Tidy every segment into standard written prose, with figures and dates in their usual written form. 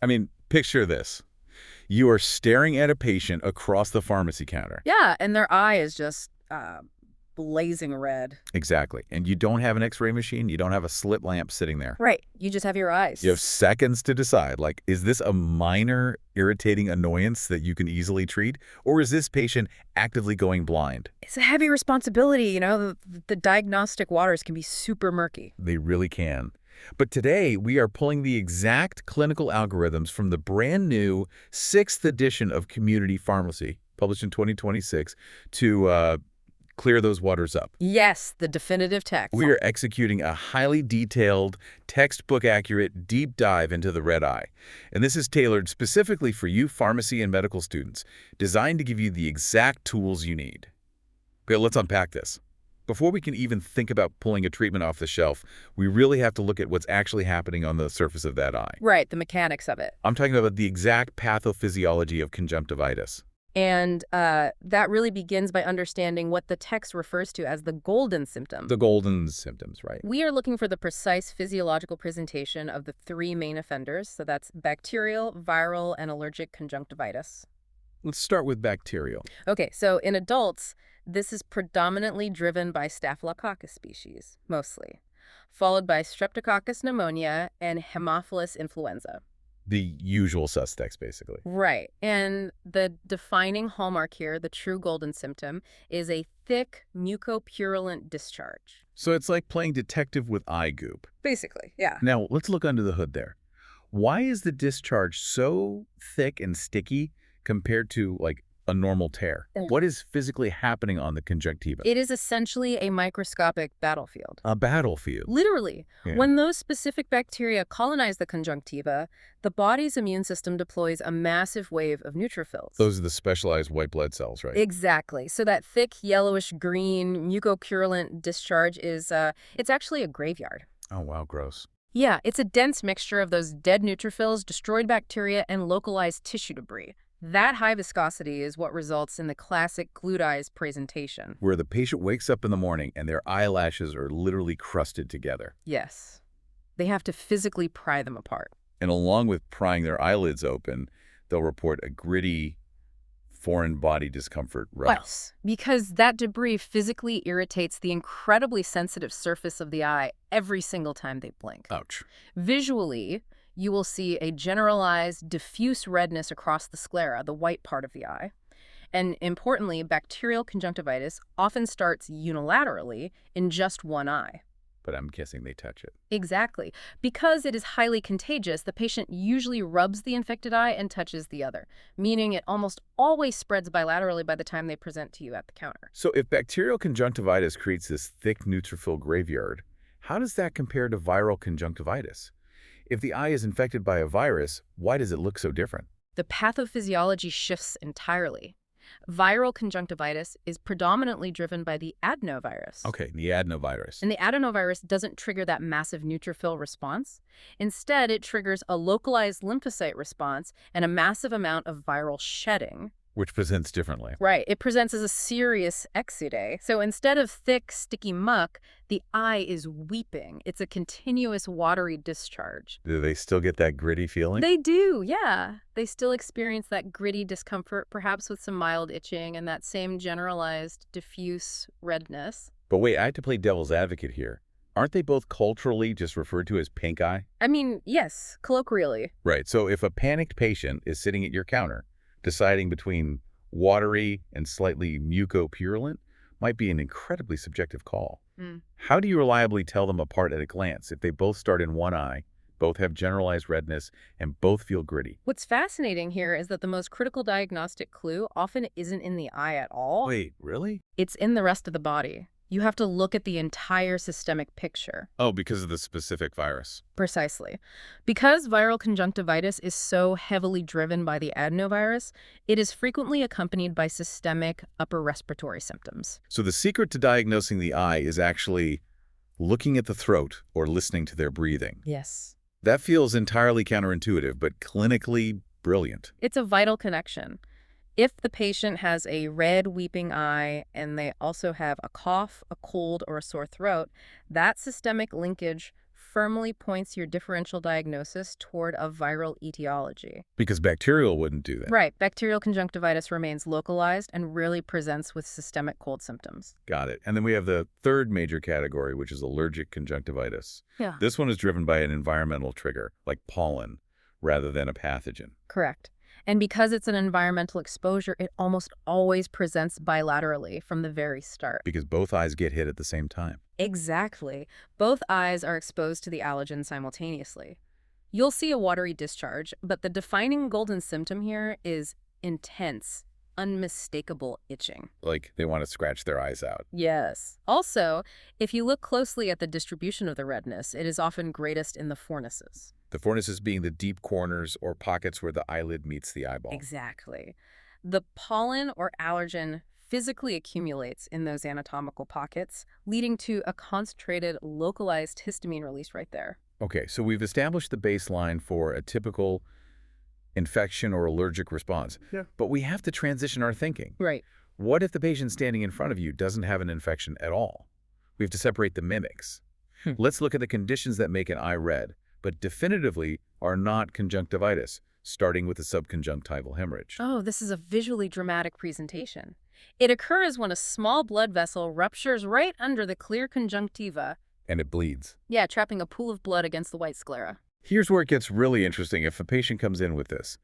I mean, picture this. You are staring at a patient across the pharmacy counter. Yeah, and their eye is just blazing red. Exactly. And you don't have an X-ray machine. You don't have a slit lamp sitting there. Right. You just have your eyes. You have seconds to decide, like, is this a minor irritating annoyance that you can easily treat? Or is this patient actively going blind? It's a heavy responsibility, you know. The diagnostic waters can be super murky. They really can. But today, we are pulling the exact clinical algorithms from the brand new 6th edition of Community Pharmacy, published in 2026, to clear those waters up. Yes, the definitive text. We are executing a highly detailed, textbook-accurate deep dive into the red eye. And this is tailored specifically for you pharmacy and medical students, designed to give you the exact tools you need. Okay, let's unpack this. Before we can even think about pulling a treatment off the shelf, we really have to look at what's actually happening on the surface of that eye. Right, the mechanics of it. I'm talking about the exact pathophysiology of conjunctivitis. And that really begins by understanding what the text refers to as the golden symptom. The golden symptoms, right? We are looking for the precise physiological presentation of the 3 main offenders. So that's bacterial, viral, and allergic conjunctivitis. Let's start with bacterial. Okay, so in adults, this is predominantly driven by Staphylococcus species, mostly, followed by Streptococcus pneumonia and Haemophilus influenza. The usual suspects, basically. Right. And the defining hallmark here, the true golden symptom, is a thick, mucopurulent discharge. So it's like playing detective with eye goop. Basically, yeah. Now, let's look under the hood there. Why is the discharge so thick and sticky compared to, like, a normal tear? What is physically happening on the conjunctiva? It is essentially a microscopic battlefield. A battlefield. Literally. Yeah. When those specific bacteria colonize the conjunctiva, the body's immune system deploys a massive wave of neutrophils. Those are the specialized white blood cells, right? Exactly. So that thick, yellowish-green, mucopurulent discharge is, it's actually a graveyard. Oh, wow, gross. Yeah, it's a dense mixture of those dead neutrophils, destroyed bacteria, and localized tissue debris. That high viscosity is what results in the classic glued eyes presentation. Where the patient wakes up in the morning and their eyelashes are literally crusted together. Yes. They have to physically pry them apart. And along with prying their eyelids open, they'll report a gritty, foreign body discomfort. Yes, because that debris physically irritates the incredibly sensitive surface of the eye every single time they blink. Ouch. Visually, you will see a generalized, diffuse redness across the sclera, the white part of the eye. And importantly, bacterial conjunctivitis often starts unilaterally in just one eye. But I'm guessing they touch it. Exactly. Because it is highly contagious, the patient usually rubs the infected eye and touches the other, meaning it almost always spreads bilaterally by the time they present to you at the counter. So if bacterial conjunctivitis creates this thick neutrophil graveyard, how does that compare to viral conjunctivitis? If the eye is infected by a virus, why does it look so different? The pathophysiology shifts entirely. Viral conjunctivitis is predominantly driven by the adenovirus. Okay, the adenovirus. And the adenovirus doesn't trigger that massive neutrophil response. Instead, it triggers a localized lymphocyte response and a massive amount of viral shedding. Which presents differently. Right. It presents as a serious exudae. So instead of thick, sticky muck, the eye is weeping. It's a continuous watery discharge. Do they still get that gritty feeling? They do, yeah. They still experience that gritty discomfort, perhaps with some mild itching and that same generalized, diffuse redness. But wait, I have to play devil's advocate here. Aren't they both culturally just referred to as pink eye? I mean, yes, colloquially. Right. So if a panicked patient is sitting at your counter, deciding between watery and slightly mucopurulent might be an incredibly subjective call. How do you reliably tell them apart at a glance if they both start in one eye, both have generalized redness, and both feel gritty? What's fascinating here is that the most critical diagnostic clue often isn't in the eye at all. Wait, really? It's in the rest of the body. You have to look at the entire systemic picture. Oh, because of the specific virus. Precisely. Because viral conjunctivitis is so heavily driven by the adenovirus, it is frequently accompanied by systemic upper respiratory symptoms. So the secret to diagnosing the eye is actually looking at the throat or listening to their breathing. Yes. That feels entirely counterintuitive, but clinically brilliant. It's a vital connection. If the patient has a red, weeping eye and they also have a cough, a cold, or a sore throat, that systemic linkage firmly points your differential diagnosis toward a viral etiology. Because bacterial wouldn't do that. Right. Bacterial conjunctivitis remains localized and rarely presents with systemic cold symptoms. Got it. And then we have the third major category, which is allergic conjunctivitis. Yeah. This one is driven by an environmental trigger, like pollen, rather than a pathogen. Correct. And because it's an environmental exposure, it almost always presents bilaterally from the very start. Because both eyes get hit at the same time. Exactly. Both eyes are exposed to the allergen simultaneously. You'll see a watery discharge, but the defining golden symptom here is intense, unmistakable itching. Like they want to scratch their eyes out. Yes. Also, if you look closely at the distribution of the redness, it is often greatest in the fornices. The fornices being the deep corners or pockets where the eyelid meets the eyeball. Exactly. The pollen or allergen physically accumulates in those anatomical pockets, leading to a concentrated, localized histamine release right there. Okay, so we've established the baseline for a typical infection or allergic response. Yeah. But we have to transition our thinking. Right. What if the patient standing in front of you doesn't have an infection at all? We have to separate the mimics. Let's look at the conditions that make an eye red, but definitively are not conjunctivitis, starting with a subconjunctival hemorrhage. Oh, this is a visually dramatic presentation. It occurs when a small blood vessel ruptures right under the clear conjunctiva. And it bleeds. Yeah, trapping a pool of blood against the white sclera. Here's where it gets really interesting if a patient comes in with this.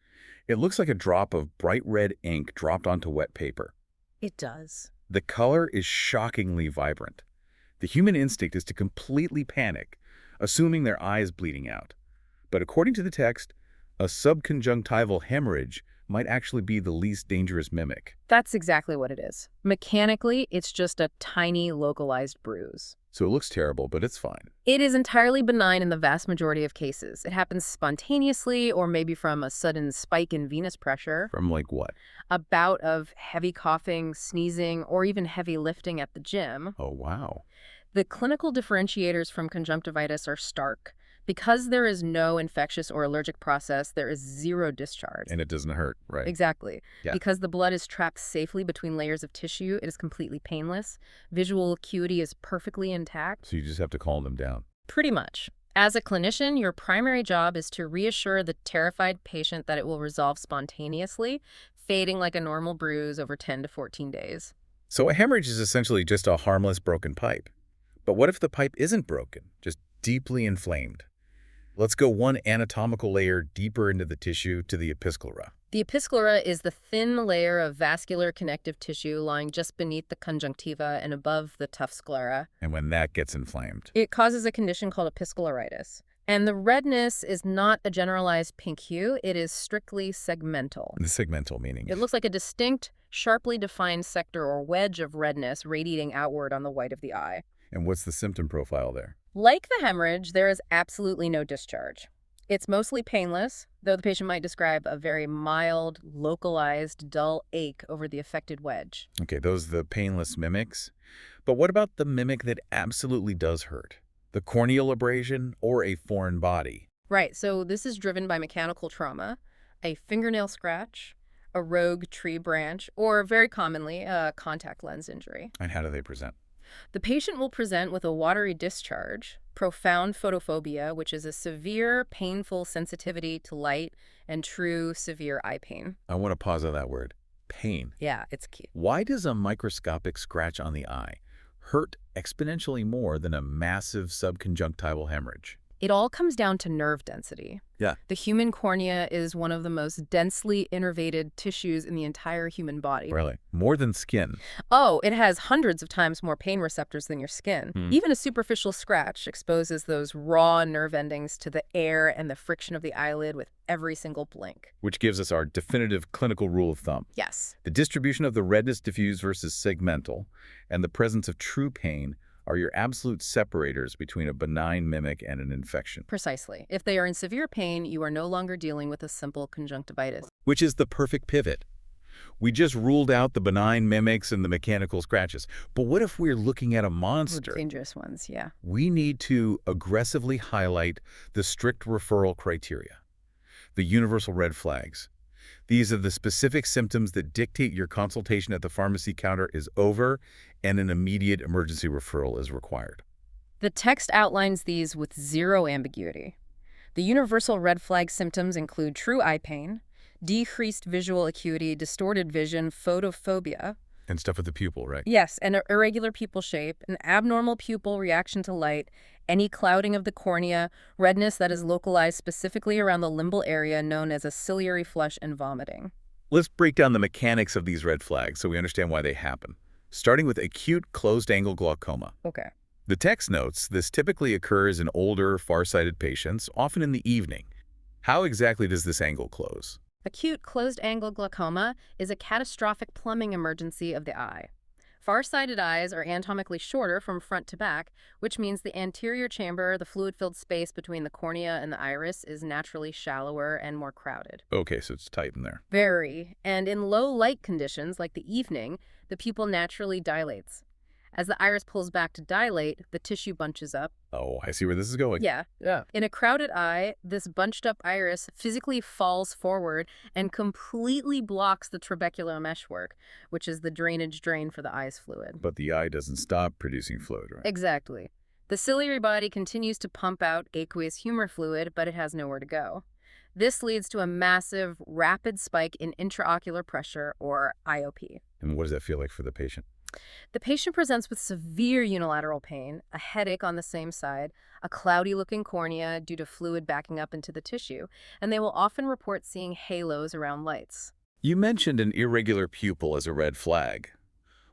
It looks like a drop of bright red ink dropped onto wet paper. It does. The color is shockingly vibrant. The human instinct is to completely panic, assuming their eye is bleeding out. But according to the text, a subconjunctival hemorrhage might actually be the least dangerous mimic. That's exactly what it is. Mechanically, it's just a tiny localized bruise. So it looks terrible, but it's fine. It is entirely benign in the vast majority of cases. It happens spontaneously or maybe from a sudden spike in venous pressure. From like what? A bout of heavy coughing, sneezing, or even heavy lifting at the gym. Oh, wow. The clinical differentiators from conjunctivitis are stark. Because there is no infectious or allergic process, there is zero discharge. And it doesn't hurt, right? Exactly. Yeah. Because the blood is trapped safely between layers of tissue, it is completely painless. Visual acuity is perfectly intact. So you just have to calm them down. Pretty much. As a clinician, your primary job is to reassure the terrified patient that it will resolve spontaneously, fading like a normal bruise over 10 to 14 days. So a hemorrhage is essentially just a harmless broken pipe. But what if the pipe isn't broken, just deeply inflamed? Let's go one anatomical layer deeper into the tissue to the episclera. The episclera is the thin layer of vascular connective tissue lying just beneath the conjunctiva and above the tough sclera. And when that gets inflamed, it causes a condition called episcleritis. And the redness is not a generalized pink hue, it is strictly segmental. The segmental meaning? It looks like a distinct, sharply defined sector or wedge of redness radiating outward on the white of the eye. And what's the symptom profile there? Like the hemorrhage, there is absolutely no discharge. It's mostly painless, though the patient might describe a very mild, localized, dull ache over the affected wedge. Okay, those are the painless mimics. But what about the mimic that absolutely does hurt? The corneal abrasion or a foreign body? Right, so this is driven by mechanical trauma, a fingernail scratch, a rogue tree branch, or very commonly, a contact lens injury. And how do they present? The patient will present with a watery discharge, profound photophobia, which is a severe, painful sensitivity to light, and true severe eye pain. I want to pause on that word, pain. Yeah, it's key. Why does a microscopic scratch on the eye hurt exponentially more than a massive subconjunctival hemorrhage? It all comes down to nerve density. Yeah. The human cornea is one of the most densely innervated tissues in the entire human body. Really? More than skin? Oh, it has hundreds of times more pain receptors than your skin. Even a superficial scratch exposes those raw nerve endings to the air and the friction of the eyelid with every single blink. Which gives us our definitive clinical rule of thumb. Yes. The distribution of the redness diffuse versus segmental and the presence of true pain are your absolute separators between a benign mimic and an infection. Precisely. If they are in severe pain, you are no longer dealing with a simple conjunctivitis. Which is the perfect pivot. We just ruled out the benign mimics and the mechanical scratches. But what if we're looking at a monster? Dangerous ones, yeah. We need to aggressively highlight the strict referral criteria, the universal red flags. These are the specific symptoms that dictate your consultation at the pharmacy counter is over and an immediate emergency referral is required. The text outlines these with zero ambiguity. The universal red flag symptoms include true eye pain, decreased visual acuity, distorted vision, photophobia. And stuff with the pupil, right? Yes, an irregular pupil shape, an abnormal pupil reaction to light, any clouding of the cornea, redness that is localized specifically around the limbal area known as a ciliary flush, and vomiting. Let's break down the mechanics of these red flags so we understand why they happen. Starting with acute closed-angle glaucoma. Okay. The text notes this typically occurs in older, far-sighted patients, often in the evening. How exactly does this angle close? Acute closed-angle glaucoma is a catastrophic plumbing emergency of the eye. Far-sighted eyes are anatomically shorter from front to back, which means the anterior chamber, the fluid-filled space between the cornea and the iris, is naturally shallower and more crowded. Okay, so it's tight in there. Very. And in low light conditions, like the evening, the pupil naturally dilates. As the iris pulls back to dilate, the tissue bunches up. Oh, I see where this is going. Yeah. In a crowded eye, this bunched up iris physically falls forward and completely blocks the trabecular meshwork, which is the drainage drain for the eye's fluid. But the eye doesn't stop producing fluid, right? Exactly. The ciliary body continues to pump out aqueous humor fluid, but it has nowhere to go. This leads to a massive, rapid spike in intraocular pressure, or IOP. And what does that feel like for the patient? The patient presents with severe unilateral pain, a headache on the same side, a cloudy-looking cornea due to fluid backing up into the tissue, and they will often report seeing halos around lights. You mentioned an irregular pupil as a red flag.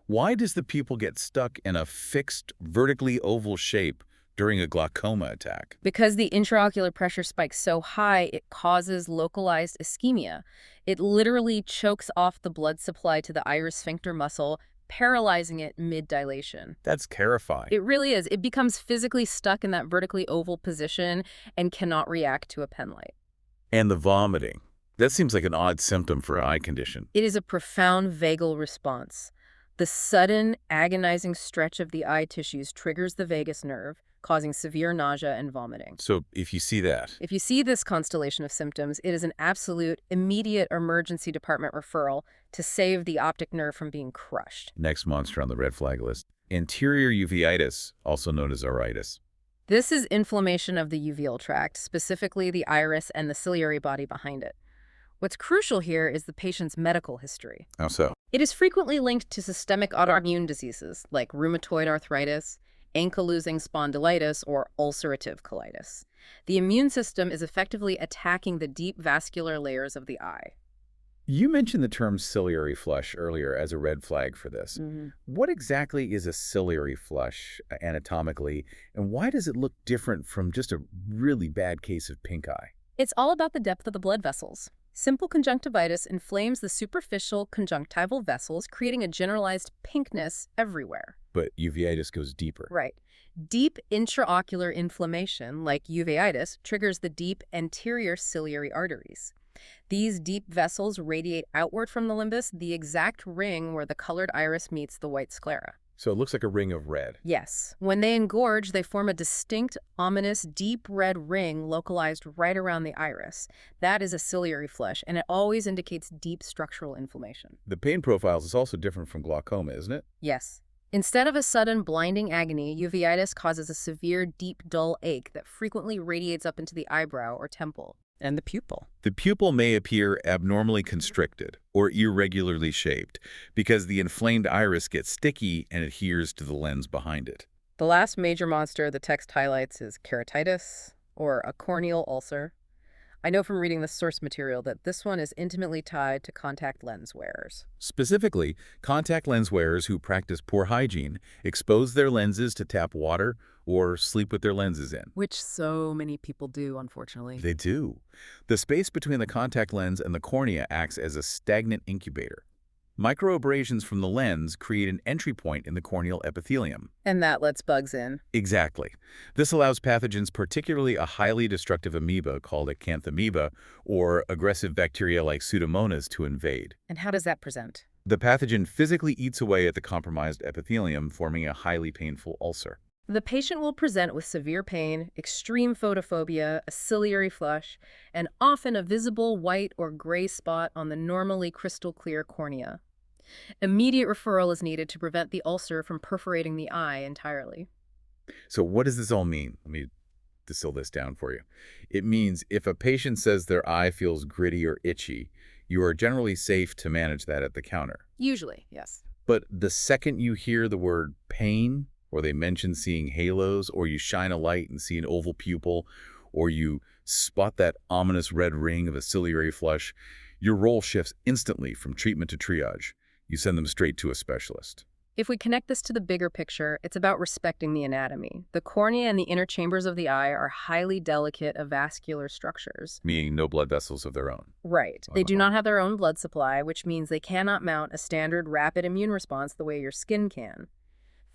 Why does the pupil get stuck in a fixed, vertically oval shape during a glaucoma attack? Because the intraocular pressure spikes so high, it causes localized ischemia. It literally chokes off the blood supply to the iris sphincter muscle, paralyzing it mid-dilation. That's terrifying. It really is. It becomes physically stuck in that vertically oval position and cannot react to a pen light. And the vomiting. That seems like an odd symptom for an eye condition. It is a profound vagal response. The sudden, agonizing stretch of the eye tissues triggers the vagus nerve, causing severe nausea and vomiting. So if you see that, If you see this constellation of symptoms, it is an absolute, immediate emergency department referral to save the optic nerve from being crushed. next monster on the red flag list, anterior uveitis, also known as iritis. This is inflammation of the uveal tract, specifically the iris and the ciliary body behind it. What's crucial here is the patient's medical history. How so? It is frequently linked to systemic autoimmune diseases like rheumatoid arthritis, ankylosing spondylitis, or ulcerative colitis. The immune system is effectively attacking the deep vascular layers of the eye. You mentioned the term ciliary flush earlier as a red flag for this. What exactly is a ciliary flush anatomically, and why does it look different from just a really bad case of pink eye? It's all about the depth of the blood vessels. Simple conjunctivitis inflames the superficial conjunctival vessels, creating a generalized pinkness everywhere. But uveitis goes deeper. Right. Deep intraocular inflammation, like uveitis, triggers the deep anterior ciliary arteries. These deep vessels radiate outward from the limbus, the exact ring where the colored iris meets the white sclera. So it looks like a ring of red. Yes. When they engorge, they form a distinct, ominous, deep red ring localized right around the iris. That is a ciliary flush, and it always indicates deep structural inflammation. The pain profiles is also different from glaucoma, isn't it? Yes. Instead of a sudden, blinding agony, uveitis causes a severe, deep, dull ache that frequently radiates up into the eyebrow or temple. And the pupil. The pupil may appear abnormally constricted or irregularly shaped because the inflamed iris gets sticky and adheres to the lens behind it. The last major monster the text highlights is keratitis, or a corneal ulcer. I know from reading the source material that this one is intimately tied to contact lens wearers. Specifically, contact lens wearers who practice poor hygiene expose their lenses to tap water or sleep with their lenses in. Which so many people do, unfortunately. They do. The space between the contact lens and the cornea acts as a stagnant incubator. Microabrasions from the lens create an entry point in the corneal epithelium. And that lets bugs in. Exactly. This allows pathogens, particularly a highly destructive amoeba called acanthamoeba or aggressive bacteria like Pseudomonas, to invade. And how does that present? The pathogen physically eats away at the compromised epithelium, forming a highly painful ulcer. The patient will present with severe pain, extreme photophobia, a ciliary flush, and often a visible white or gray spot on the normally crystal clear cornea. Immediate referral is needed to prevent the ulcer from perforating the eye entirely. So what does this all mean? Let me distill this down for you. It means if a patient says their eye feels gritty or itchy, you are generally safe to manage that at the counter. Usually, yes. But the second you hear the word pain, or they mention seeing halos, or you shine a light and see an oval pupil, or you spot that ominous red ring of a ciliary flush, your role shifts instantly from treatment to triage. You send them straight to a specialist. If we connect this to the bigger picture, it's about respecting the anatomy. The cornea and the inner chambers of the eye are highly delicate avascular structures. Meaning no blood vessels of their own. Right. They do not have their own blood supply, which means they cannot mount a standard rapid immune response the way your skin can.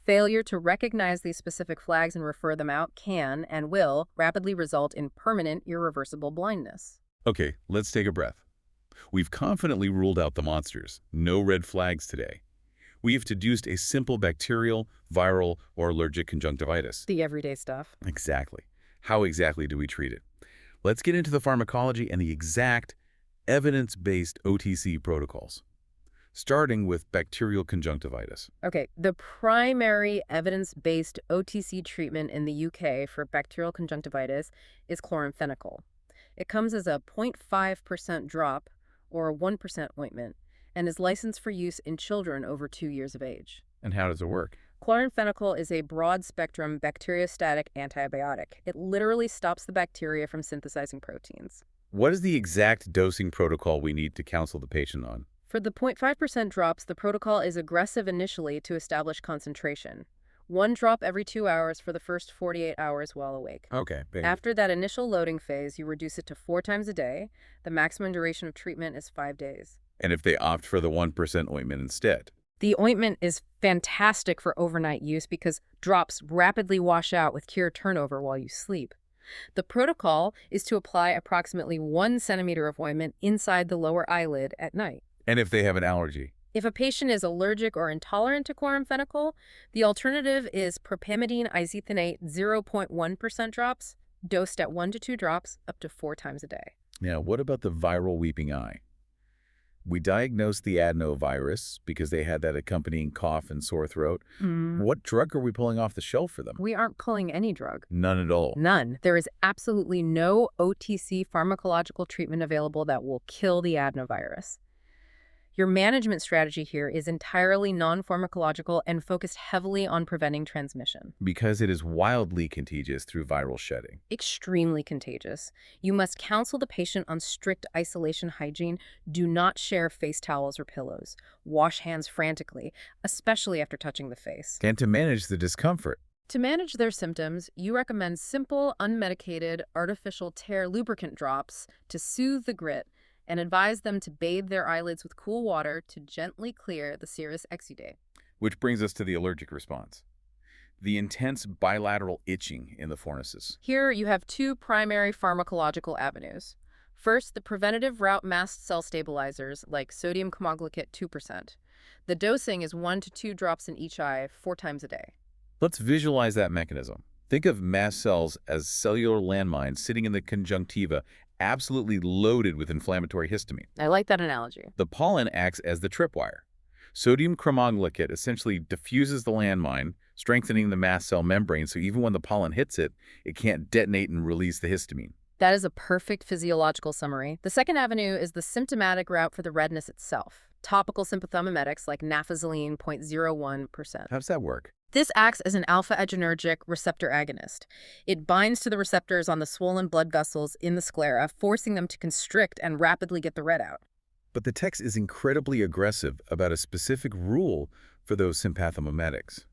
Failure to recognize these specific flags and refer them out can and will rapidly result in permanent, irreversible blindness. Okay, let's take a breath. We've confidently ruled out the monsters. No red flags today. We have deduced a simple bacterial, viral, or allergic conjunctivitis. The everyday stuff. Exactly. How exactly do we treat it? Let's get into the pharmacology and the exact evidence-based OTC protocols, starting with bacterial conjunctivitis. Okay, the primary evidence-based OTC treatment in the UK for bacterial conjunctivitis is chloramphenicol. It comes as a 0.5% drop or a 1% ointment and is licensed for use in children over 2 years of age. And how does it work? Chloramphenicol is a broad-spectrum bacteriostatic antibiotic. It literally stops the bacteria from synthesizing proteins. What is the exact dosing protocol we need to counsel the patient on? For the 0.5% drops, the protocol is aggressive initially to establish concentration. 1 drop every 2 hours for the first 48 hours while awake. Okay. After that initial loading phase, you reduce it to 4 times a day. The maximum duration of treatment is 5 days. And if they opt for the 1% ointment instead? The ointment is fantastic for overnight use because drops rapidly wash out with cure turnover while you sleep. The protocol is to apply approximately 1 centimeter of ointment inside the lower eyelid at night. And if they have an allergy? If a patient is allergic or intolerant to chloramphenicol, the alternative is propamidine isethionate 0.1% drops, dosed at 1 to 2 drops up to 4 times a day. Now, what about the viral weeping eye? We diagnosed the adenovirus because they had that accompanying cough and sore throat. What drug are we pulling off the shelf for them? We aren't pulling any drug. None at all. None. There is absolutely no OTC pharmacological treatment available that will kill the adenovirus. Your management strategy here is entirely non-pharmacological and focused heavily on preventing transmission. Because it is wildly contagious through viral shedding. Extremely contagious. You must counsel the patient on strict isolation hygiene. Do not share face towels or pillows. Wash hands frantically, especially after touching the face. And to manage the discomfort. To manage their symptoms, you recommend simple, unmedicated, artificial tear lubricant drops to soothe the grit and advise them to bathe their eyelids with cool water to gently clear the serous exudae. Which brings us to the allergic response. The intense bilateral itching in the fornices. Here you have 2 primary pharmacological avenues. First, the preventative route mast cell stabilizers like sodium comoglicate 2%. The dosing is 1 to 2 drops in each eye 4 times a day. Let's visualize that mechanism. Think of mast cells as cellular landmines sitting in the conjunctiva, absolutely loaded with inflammatory histamine. I like that analogy. The pollen acts as the tripwire. Sodium cromoglicate essentially diffuses the landmine, strengthening the mast cell membrane so even when the pollen hits it, it can't detonate and release the histamine. That is a perfect physiological summary. The second avenue is the symptomatic route for the redness itself. Topical sympathomimetics like nafazoline 0.01%. How does that work? This acts as an alpha-adrenergic receptor agonist. It binds to the receptors on the swollen blood vessels in the sclera, forcing them to constrict and rapidly get the red out. But the text is incredibly aggressive about a specific rule for those sympathomimetics.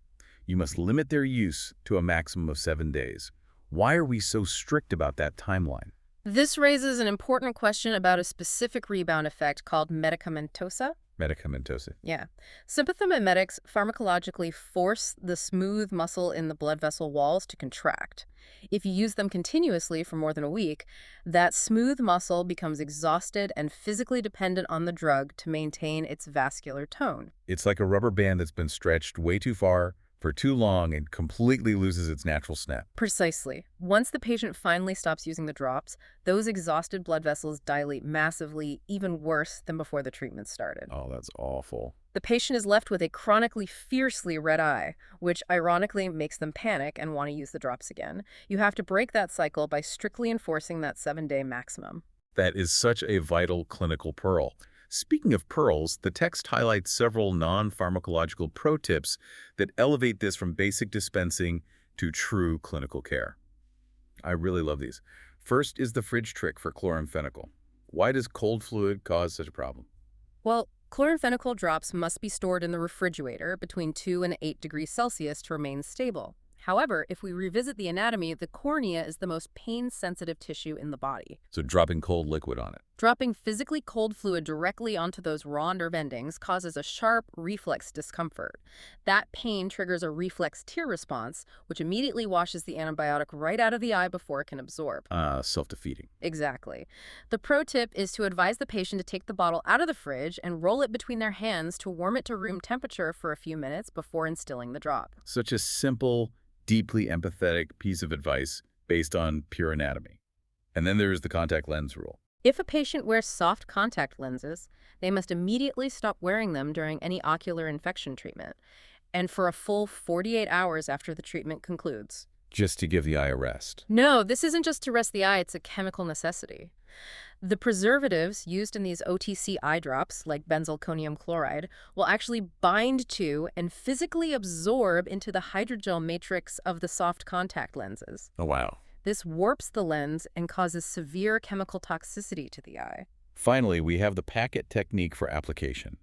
You must limit their use to a maximum of 7 days. Why are we so strict about that timeline? This raises an important question about a specific rebound effect called medicamentosa. Medicamentosa. Yeah. Sympathomimetics pharmacologically force the smooth muscle in the blood vessel walls to contract. If you use them continuously for more than a week, that smooth muscle becomes exhausted and physically dependent on the drug to maintain its vascular tone. It's like a rubber band that's been stretched way too far For too long, it completely loses its natural snap. Precisely. Once the patient finally stops using the drops, those exhausted blood vessels dilate massively, even worse than before the treatment started. Oh, that's awful. The patient is left with a chronically fiercely red eye, which ironically makes them panic and want to use the drops again. You have to break that cycle by strictly enforcing that 7-day maximum. That is such a vital clinical pearl. Speaking of pearls, the text highlights several non-pharmacological pro tips that elevate this from basic dispensing to true clinical care. I really love these. First is the fridge trick for chloramphenicol. Why does cold fluid cause such a problem? Well, chloramphenicol drops must be stored in the refrigerator between 2 and 8 degrees Celsius to remain stable. However, if we revisit the anatomy, the cornea is the most pain-sensitive tissue in the body. So dropping cold liquid on it. Dropping physically cold fluid directly onto those raw nerve endings causes a sharp reflex discomfort. That pain triggers a reflex tear response, which immediately washes the antibiotic right out of the eye before it can absorb. Self-defeating. Exactly. The pro tip is to advise the patient to take the bottle out of the fridge and roll it between their hands to warm it to room temperature for a few minutes before instilling the drop. Such a simple, deeply empathetic piece of advice based on pure anatomy. And then there's the contact lens rule. If a patient wears soft contact lenses, they must immediately stop wearing them during any ocular infection treatment, and for a full 48 hours after the treatment concludes. Just to give the eye a rest. No, this isn't just to rest the eye, it's a chemical necessity. The preservatives used in these OTC eye drops, like benzalkonium chloride, will actually bind to and physically absorb into the hydrogel matrix of the soft contact lenses. Oh, wow. This warps the lens and causes severe chemical toxicity to the eye. Finally, we have the packet technique for application.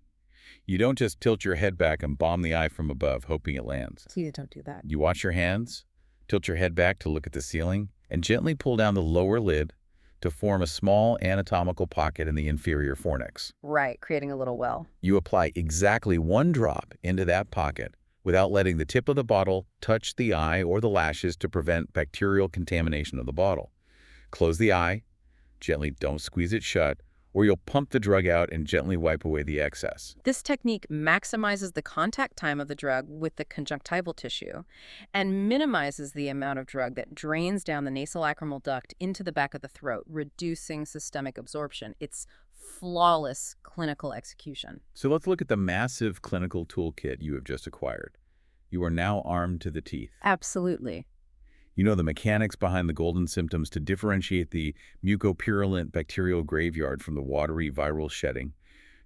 You don't just tilt your head back and bomb the eye from above, hoping it lands. Please don't do that. You wash your hands, tilt your head back to look at the ceiling, and gently pull down the lower lid to form a small anatomical pocket in the inferior fornix. Right, creating a little well. You apply exactly 1 drop into that pocket without letting the tip of the bottle touch the eye or the lashes to prevent bacterial contamination of the bottle. Close the eye, gently don't squeeze it shut, or you'll pump the drug out and gently wipe away the excess. This technique maximizes the contact time of the drug with the conjunctival tissue and minimizes the amount of drug that drains down the nasolacrimal duct into the back of the throat, reducing systemic absorption. It's flawless clinical execution. So let's look at the massive clinical toolkit you have just acquired. You are now armed to the teeth. Absolutely. You know the mechanics behind the golden symptoms to differentiate the mucopurulent bacterial graveyard from the watery viral shedding.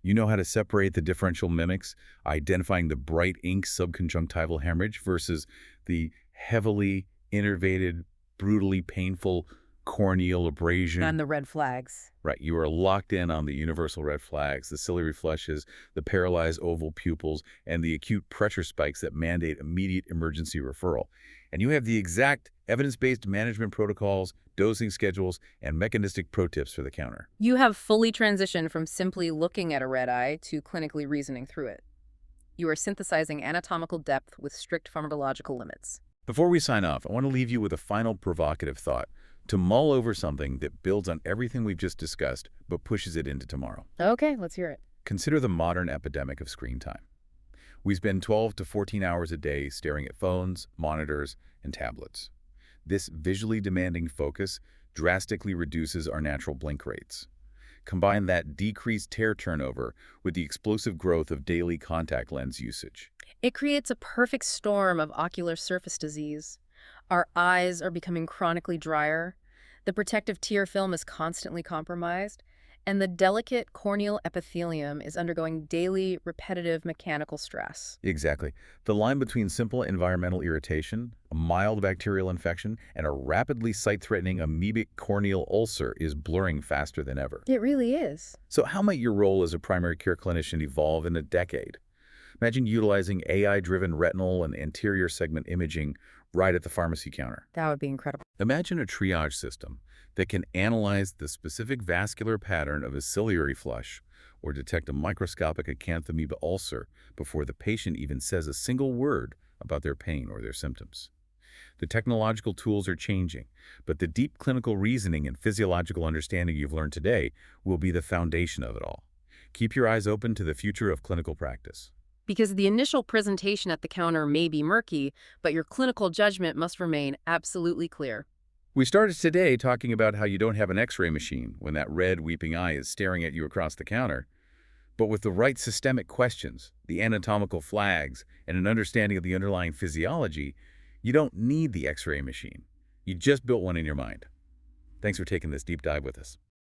You know how to separate the differential mimics, identifying the bright ink subconjunctival hemorrhage versus the heavily innervated, brutally painful corneal abrasion. And the red flags. Right, you are locked in on the universal red flags, the ciliary flushes, the paralyzed oval pupils, and the acute pressure spikes that mandate immediate emergency referral. And you have the exact evidence-based management protocols, dosing schedules, and mechanistic pro tips for the counter. You have fully transitioned from simply looking at a red eye to clinically reasoning through it. You are synthesizing anatomical depth with strict pharmacological limits. Before we sign off, I want to leave you with a final provocative thought to mull over something that builds on everything we've just discussed, but pushes it into tomorrow. Okay, let's hear it. Consider the modern epidemic of screen time. We spend 12 to 14 hours a day staring at phones, monitors, and tablets. This visually demanding focus drastically reduces our natural blink rates. Combine that decreased tear turnover with the explosive growth of daily contact lens usage. It creates a perfect storm of ocular surface disease. Our eyes are becoming chronically drier, the protective tear film is constantly compromised, and the delicate corneal epithelium is undergoing daily, repetitive mechanical stress. Exactly. The line between simple environmental irritation, a mild bacterial infection, and a rapidly sight-threatening amoebic corneal ulcer is blurring faster than ever. It really is. So how might your role as a primary care clinician evolve in a decade? Imagine utilizing AI-driven retinal and anterior segment imaging right at the pharmacy counter. That would be incredible. Imagine a triage system that can analyze the specific vascular pattern of a ciliary flush or detect a microscopic acanthamoeba ulcer before the patient even says a single word about their pain or their symptoms. The technological tools are changing, but the deep clinical reasoning and physiological understanding you've learned today will be the foundation of it all. Keep your eyes open to the future of clinical practice. Because the initial presentation at the counter may be murky, but your clinical judgment must remain absolutely clear. We started today talking about how you don't have an X-ray machine when that red, weeping eye is staring at you across the counter. But with the right systemic questions, the anatomical flags, and an understanding of the underlying physiology, you don't need the X-ray machine. You just built one in your mind. Thanks for taking this deep dive with us.